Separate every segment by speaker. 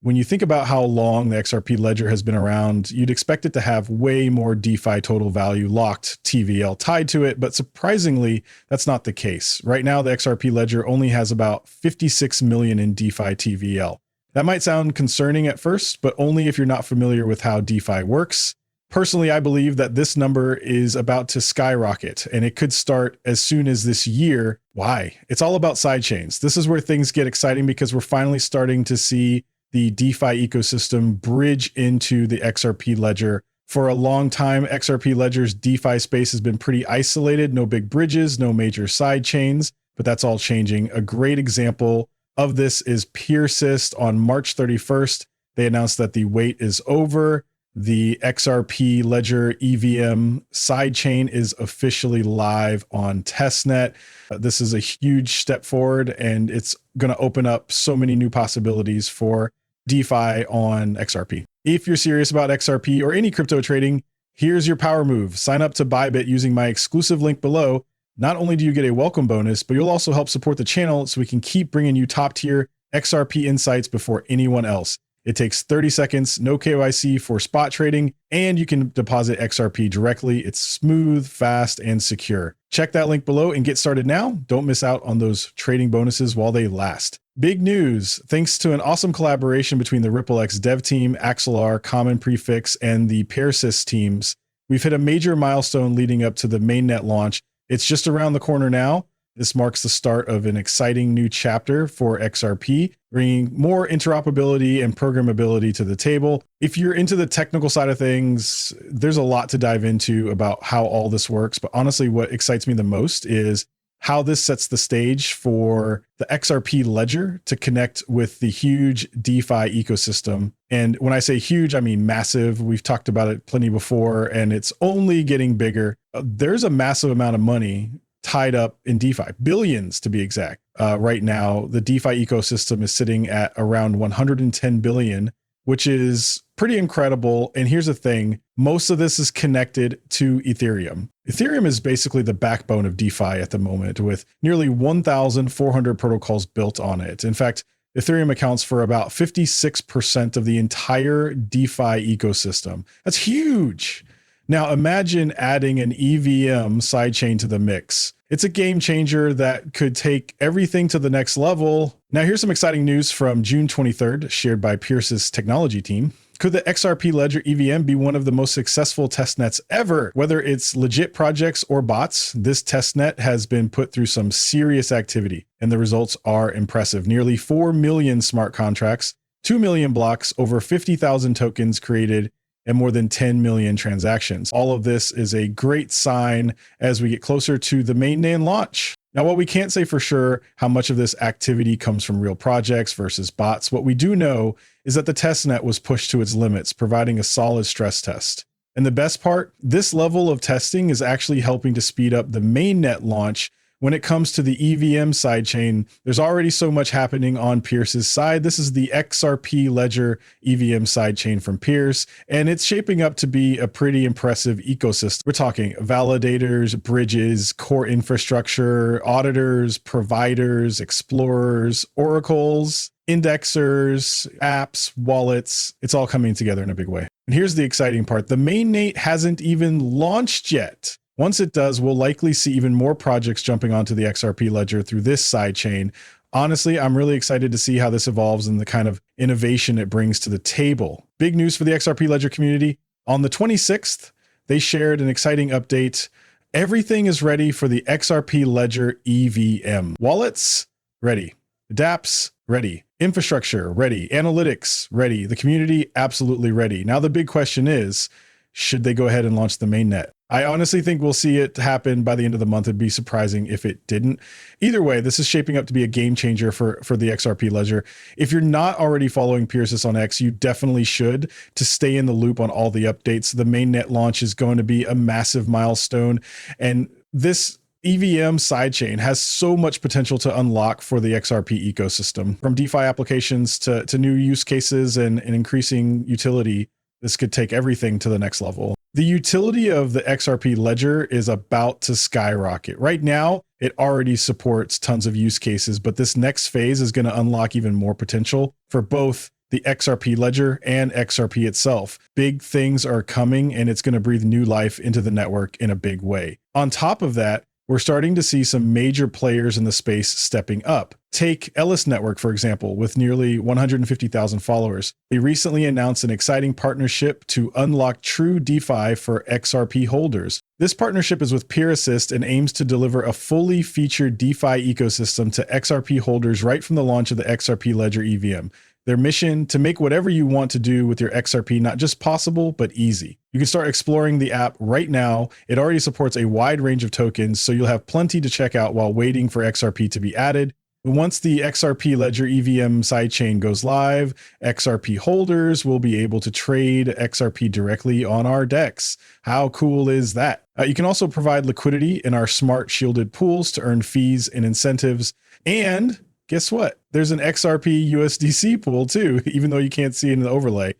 Speaker 1: When you think about how long the XRP ledger has been around, you'd expect it to have way more DeFi total value locked TVL tied to it, but surprisingly, that's not the case. Right now, the XRP ledger only has about 56 million in DeFi TVL. That might sound concerning at first, but only if you're not familiar with how DeFi works. Personally, I believe that this number is about to skyrocket, and it could start as soon as this year. Why? It's all about sidechains. This is where things get exciting because we're finally starting to see the DeFi ecosystem bridge into the XRP ledger. For a long time, XRP ledger's DeFi space has been pretty isolated, no big bridges, no major side chains, but that's all changing. A great example of this is PeerSys. On March 31st, they announced that the wait is over. The XRP ledger EVM sidechain is officially live on testnet. This is a huge step forward, and it's going to open up so many new possibilities for DeFi on XRP. If you're serious about XRP or any crypto trading, here's your power move. Sign up to Bybit using my exclusive link below. Not only do you get a welcome bonus, but you'll also help support the channel so we can keep bringing you top tier XRP insights before anyone else. It takes 30 seconds, no KYC for spot trading, and you can deposit XRP directly. It's smooth, fast, and secure. Check that link below and get started now. Don't miss out on those trading bonuses while they last. Big news, thanks to an awesome collaboration between the RippleX dev team, Axelar, Common Prefix, and the PeerSys teams, we've hit a major milestone leading up to the mainnet launch. It's just around the corner now. This marks the start of an exciting new chapter for XRP, bringing more interoperability and programmability to the table. If you're into the technical side of things, there's a lot to dive into about how all this works. But honestly, what excites me the most is how this sets the stage for the XRP ledger to connect with the huge DeFi ecosystem. And when I say huge, I mean massive. We've talked about it plenty before, and it's only getting bigger. There's a massive amount of money tied up in DeFi, billions to be exact. Right now, the DeFi ecosystem is sitting at around 110 billion, which is pretty incredible. And here's the thing, most of this is connected to Ethereum. Ethereum is basically the backbone of DeFi at the moment, with nearly 1,400 protocols built on it. In fact, Ethereum accounts for about 56% of the entire DeFi ecosystem. That's huge. Now imagine adding an EVM sidechain to the mix. It's a game changer that could take everything to the next level. Now here's some exciting news from June 23rd, shared by PeerSys technology team. Could the XRP Ledger EVM be one of the most successful testnets ever? Whether it's legit projects or bots, this testnet has been put through some serious activity, and the results are impressive. Nearly 4 million smart contracts, 2 million blocks, over 50,000 tokens created, and more than 10 million transactions. All of this is a great sign as we get closer to the mainnet launch. Now, while we can't say for sure how much of this activity comes from real projects versus bots, what we do know is that the testnet was pushed to its limits, providing a solid stress test. And the best part, this level of testing is actually helping to speed up the mainnet launch. When it comes to the EVM sidechain, there's already so much happening on Pierce's side. This is the XRP Ledger EVM sidechain from Pierce, and it's shaping up to be a pretty impressive ecosystem. We're talking validators, bridges, core infrastructure, auditors, providers, explorers, oracles, indexers, apps, wallets. It's all coming together in a big way. And here's the exciting part. The mainnet hasn't even launched yet. Once it does, we'll likely see even more projects jumping onto the XRP Ledger through this sidechain. Honestly, I'm really excited to see how this evolves and the kind of innovation it brings to the table. Big news for the XRP Ledger community. On the 26th, they shared an exciting update. Everything is ready for the XRP Ledger EVM. Wallets, ready. dApps, ready. Infrastructure, ready. Analytics, ready. The community, absolutely ready. Now the big question is, should they go ahead and launch the mainnet? I honestly think we'll see it happen by the end of the month. It'd be surprising if it didn't. Either way, this is shaping up to be a game changer for the XRP Ledger. If you're not already following PeerSys on X, you definitely should to stay in the loop on all the updates. The mainnet launch is going to be a massive milestone, and this EVM sidechain has so much potential to unlock for the XRP ecosystem. From DeFi applications to new use cases and increasing utility, this could take everything to the next level. The utility of the XRP Ledger is about to skyrocket. Right now, it already supports tons of use cases, but this next phase is going to unlock even more potential for both the XRP ledger, and XRP itself. Big things are coming, and it's going to breathe new life into the network in a big way. On top of that, we're starting to see some major players in the space stepping up. Take Elys Network, for example, with nearly 150,000 followers. They recently announced an exciting partnership to unlock true DeFi for XRP holders. This partnership is with Peer Assist and aims to deliver a fully featured DeFi ecosystem to XRP holders right from the launch of the XRP Ledger EVM. Their mission: to make whatever you want to do with your XRP not just possible, but easy. You can start exploring the app right now. It already supports a wide range of tokens, so you'll have plenty to check out while waiting for XRP to be added. Once the XRP Ledger EVM sidechain goes live, XRP holders will be able to trade XRP directly on our DEX. How cool is that? You can also provide liquidity in our smart shielded pools to earn fees and incentives. And guess what? There's an XRP USDC pool too, even though you can't see it in the overlay.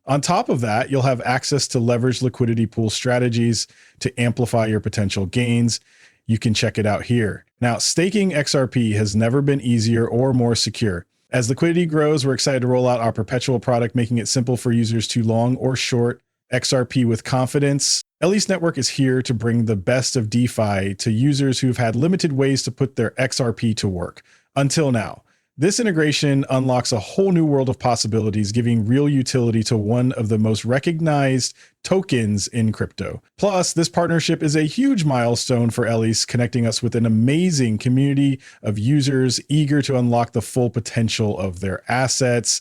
Speaker 1: On top of that, you'll have access to leveraged liquidity pool strategies to amplify your potential gains. You can check it out here. Now, staking XRP has never been easier or more secure. As liquidity grows, we're excited to roll out our perpetual product, making it simple for users to long or short XRP with confidence. Elys Network is here to bring the best of DeFi to users who've had limited ways to put their XRP to work. Until now, this integration unlocks a whole new world of possibilities, giving real utility to one of the most recognized tokens in crypto. Plus, this partnership is a huge milestone for Elys, connecting us with an amazing community of users eager to unlock the full potential of their assets.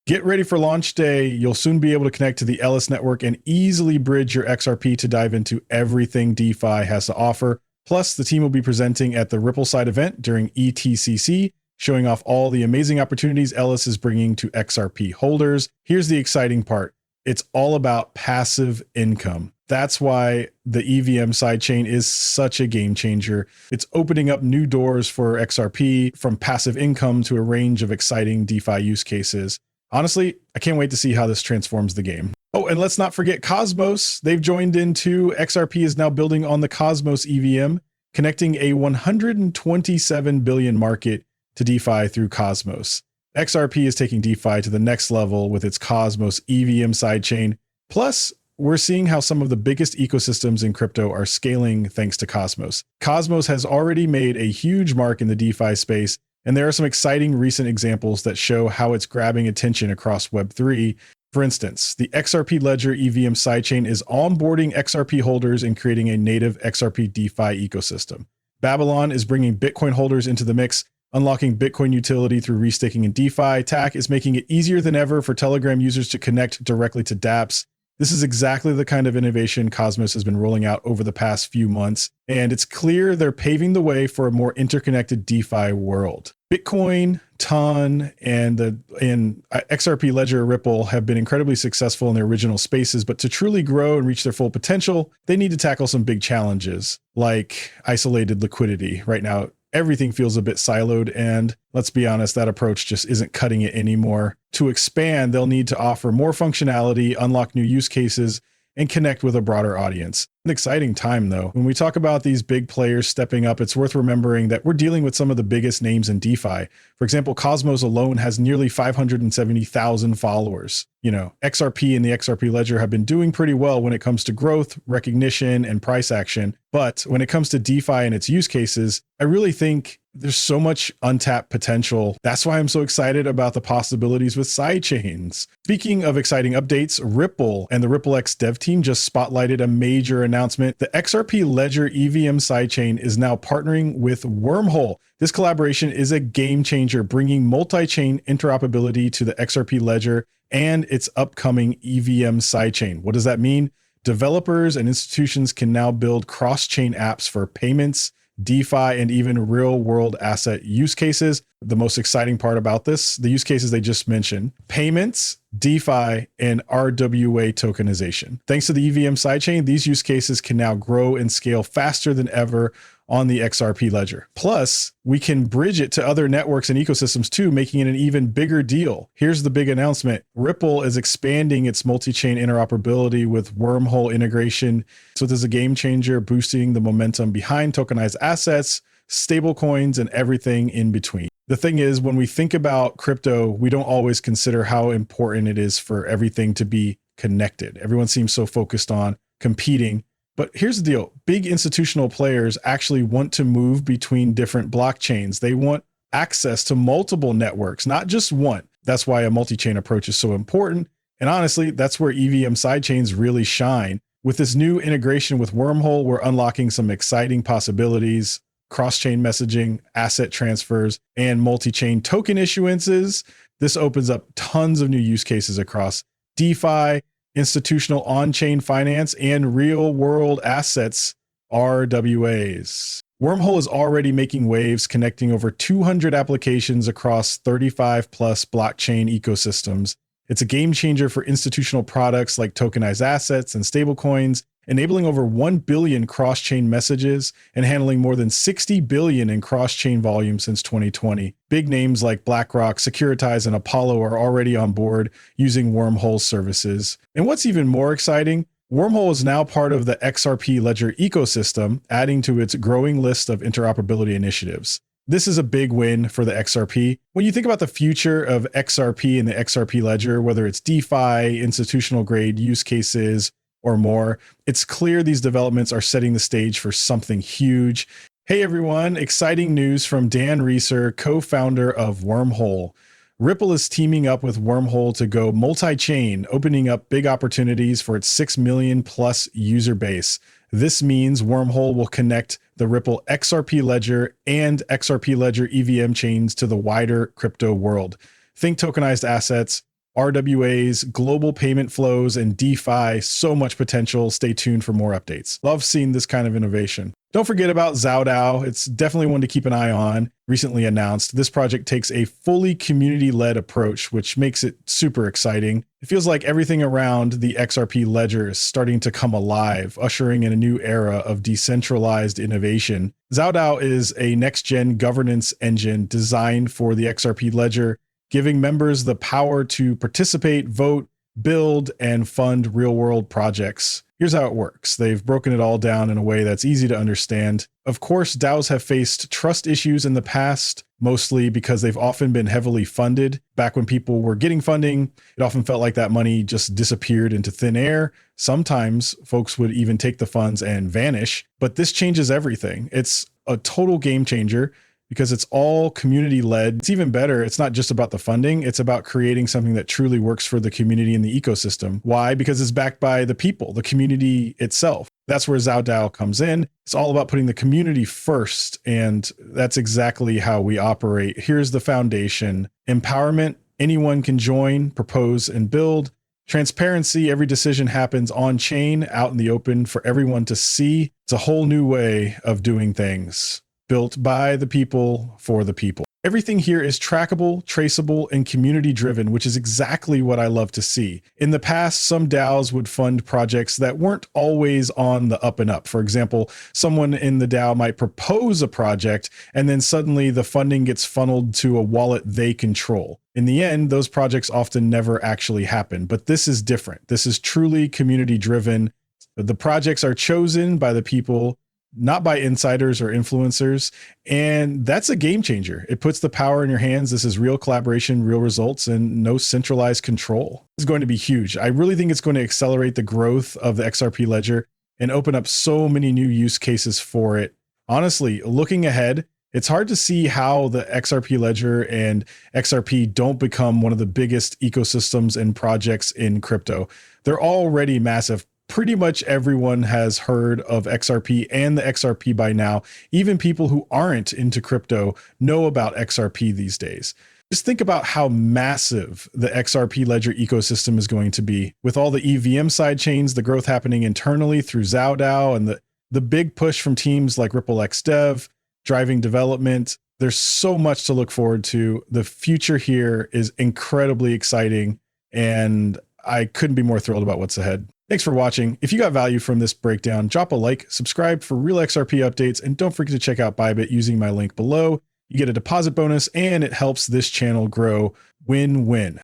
Speaker 1: Get ready for launch day. You'll soon be able to connect to the Elys Network and easily bridge your XRP to dive into everything DeFi has to offer. Plus, the team will be presenting at the Rippleside event during ETCC, showing off all the amazing opportunities Elys is bringing to XRP holders. Here's the exciting part. It's all about passive income. That's why the EVM sidechain is such a game changer. It's opening up new doors for XRP, from passive income to a range of exciting DeFi use cases. Honestly, I can't wait to see how this transforms the game. Oh, and let's not forget Cosmos. They've joined in too. XRP is now building on the Cosmos EVM, connecting a 127 billion market to DeFi through Cosmos. XRP is taking DeFi to the next level with its Cosmos EVM sidechain. Plus, we're seeing how some of the biggest ecosystems in crypto are scaling thanks to Cosmos. Cosmos has already made a huge mark in the DeFi space, and there are some exciting recent examples that show how it's grabbing attention across Web3. For instance, the XRP Ledger EVM sidechain is onboarding XRP holders and creating a native XRP DeFi ecosystem. Babylon is bringing Bitcoin holders into the mix, unlocking Bitcoin utility through restaking and DeFi. TAC is making it easier than ever for Telegram users to connect directly to dApps. This is exactly the kind of innovation Cosmos has been rolling out over the past few months, and it's clear they're paving the way for a more interconnected DeFi world. Bitcoin, Ton, and XRP Ledger Ripple have been incredibly successful in their original spaces, but to truly grow and reach their full potential, they need to tackle some big challenges, like isolated liquidity. Right now, everything feels a bit siloed, and let's be honest, that approach just isn't cutting it anymore. To expand, they'll need to offer more functionality, unlock new use cases, and connect with a broader audience. An exciting time, though. When we talk about these big players stepping up, it's worth remembering that we're dealing with some of the biggest names in DeFi. For example, Cosmos alone has nearly 570,000 followers. XRP and the XRP Ledger have been doing pretty well when it comes to growth, recognition, and price action. But when it comes to DeFi and its use cases, I really think there's so much untapped potential. That's why I'm so excited about the possibilities with sidechains. Speaking of exciting updates, Ripple and the RippleX dev team just spotlighted a major announcement. The XRP Ledger EVM sidechain is now partnering with Wormhole. This collaboration is a game changer, bringing multi-chain interoperability to the XRP Ledger and its upcoming EVM sidechain. What does that mean? Developers and institutions can now build cross-chain apps for payments, DeFi, and even real-world asset use cases. The most exciting part about this, the use cases they just mentioned: payments, DeFi, and RWA tokenization. Thanks to the EVM sidechain, these use cases can now grow and scale faster than ever on the XRP Ledger. Plus, we can bridge it to other networks and ecosystems too, making it an even bigger deal. Here's the big announcement. Ripple is expanding its multi-chain interoperability with Wormhole integration. So this is a game changer, boosting the momentum behind tokenized assets stable coins, and everything in between. The thing is, when we think about crypto, we don't always consider how important it is for everything to be connected. Everyone seems so focused on competing. But here's the deal. Big institutional players actually want to move between different blockchains. They want access to multiple networks, not just one. That's why a multi-chain approach is so important. And honestly, that's where EVM sidechains really shine. With this new integration with Wormhole, we're unlocking some exciting possibilities: cross-chain messaging, asset transfers, and multi-chain token issuances. This opens up tons of new use cases across DeFi, institutional on-chain finance, and real-world assets, RWAs. Wormhole is already making waves, connecting over 200 applications across 35 plus blockchain ecosystems. It's a game changer for institutional products like tokenized assets and stablecoins, enabling over 1 billion cross-chain messages and handling more than 60 billion in cross-chain volume since 2020. Big names like BlackRock, Securitize, and Apollo are already on board using Wormhole services. And what's even more exciting, Wormhole is now part of the XRP Ledger ecosystem, adding to its growing list of interoperability initiatives. This is a big win for the XRP. When you think about the future of XRP and the XRP Ledger, whether it's DeFi, institutional grade use cases, or more, it's clear these developments are setting the stage for something huge. Hey everyone, exciting news from Dan Reeser, co-founder of Wormhole. Ripple is teaming up with Wormhole to go multi-chain, opening up big opportunities for its 6 million plus user base. This means Wormhole will connect the Ripple XRP Ledger and XRP Ledger EVM chains to the wider crypto world. Think tokenized assets, RWAs, global payment flows, and DeFi. So much potential. Stay tuned for more updates. Love seeing this kind of innovation. Don't forget about XAO DAO. It's definitely one to keep an eye on. Recently announced, this project takes a fully community-led approach, which makes it super exciting. It feels like everything around the XRP Ledger is starting to come alive, ushering in a new era of decentralized innovation. XAO DAO is a next-gen governance engine designed for the XRP Ledger, giving members the power to participate, vote, build, and fund real-world projects. Here's how it works. They've broken it all down in a way that's easy to understand. Of course, DAOs have faced trust issues in the past, mostly because they've often been heavily funded. Back when people were getting funding, it often felt like that money just disappeared into thin air. Sometimes folks would even take the funds and vanish, but this changes everything. It's a total game changer, because it's all community-led. It's even better. It's not just about the funding. It's about creating something that truly works for the community and the ecosystem. Why? Because it's backed by the people, the community itself. That's where XAO DAO comes in. It's all about putting the community first, and that's exactly how we operate. Here's the foundation. Empowerment. Anyone can join, propose, and build. Transparency. Every decision happens on-chain, out in the open for everyone to see. It's a whole new way of doing things. Built by the people, for the people. Everything here is trackable, traceable, and community-driven, which is exactly what I love to see. In the past, some DAOs would fund projects that weren't always on the up and up. For example, someone in the DAO might propose a project, and then suddenly the funding gets funneled to a wallet they control. In the end, those projects often never actually happen, but this is different. This is truly community-driven. The projects are chosen by the people, not by insiders or influencers. And that's a game changer. It puts the power in your hands. This is real collaboration, real results, and no centralized control. It's going to be huge. I really think it's going to accelerate the growth of the XRP Ledger and open up so many new use cases for it. Honestly, looking ahead, it's hard to see how the XRP Ledger and XRP don't become one of the biggest ecosystems and projects in crypto. They're already massive. Pretty much everyone has heard of XRP and the XRP by now. Even people who aren't into crypto know about XRP these days. Just think about how massive the XRP Ledger ecosystem is going to be, with all the EVM sidechains, the growth happening internally through XAO DAO, and the big push from teams like Ripple XDev, driving development. There's so much to look forward to. The future here is incredibly exciting, and I couldn't be more thrilled about what's ahead. Thanks for watching. If you got value from this breakdown, drop a like, subscribe for real XRP updates, and don't forget to check out Bybit using my link below. You get a deposit bonus, and it helps this channel grow. Win-win.